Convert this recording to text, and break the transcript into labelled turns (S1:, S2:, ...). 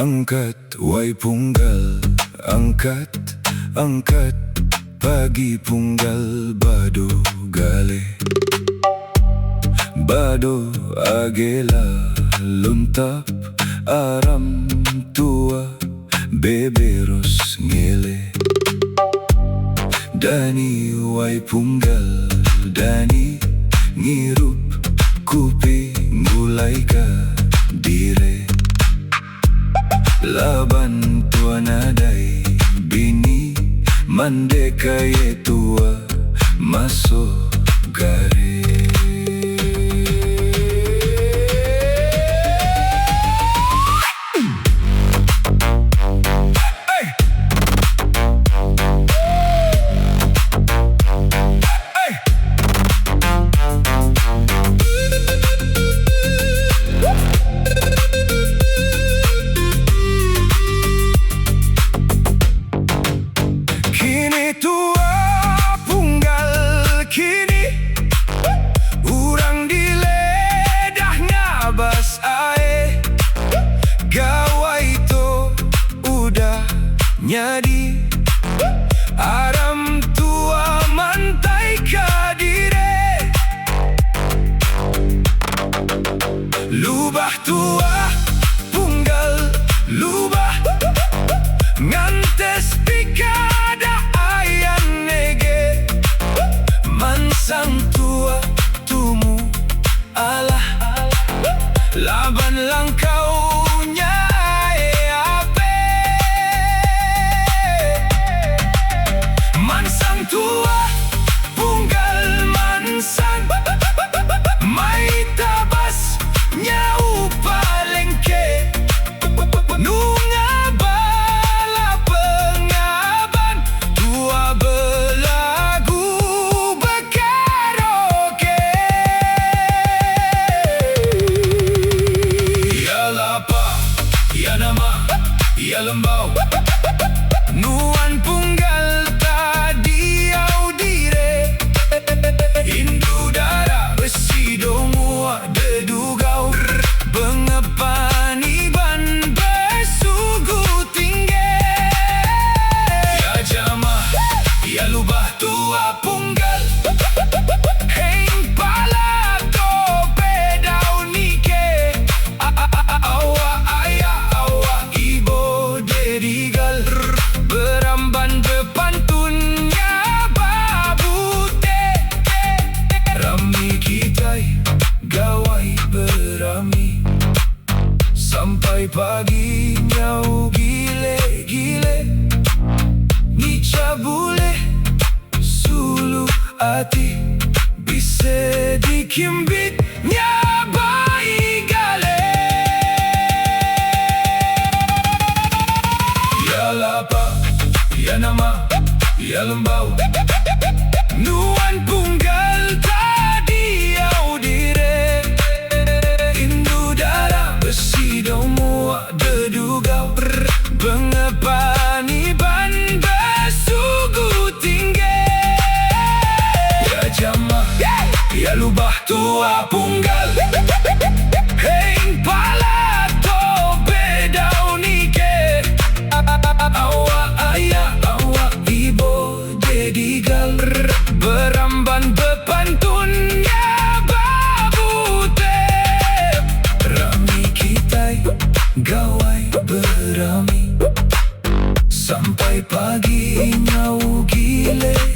S1: Angkat, wai punggal, angkat, angkat. Pagi punggal bado gale, bado agela luntap aram tua beberos ngele. Dani wai punggal, Dani ngirup kupi ngulai ka dire. Laban tua nadai bini mande kaya tua masuk gare. Nyadi aram tua mantai kadire. Lubah tua punggal lubah ngantes pikada ayan nege. Mansang tua tumu alah laban langkau tua punggal mansan mai tabas nyau palengke nunga bala pengaban tua belagu bekaroke. Ya lapa ya nama ya lembau nuan punggal Hindu darah besi domua dedugau bengepani ban besugu tinggi. Ya jamah ya lubah tua punggal heng pala to bedau nike. Awa ayah awa ibo dedigal beramban bepantunnya gawai berami sampai pagi nyau gile-gile nicabule sulu ati bisa dikimbit nyabai gale. Ya lapa ya nama ya lembau nuan punggal tadi au dire. Hindu darah besi domua dedugau bengepani ban besugu tinggi. Ya jamah ya lubah tua punggal heng pala to bedau nike. Awa ayah awa ibo dedigal beramban bepantunnya babute. Rami kitai gawai berami sampai pagi nyau gile.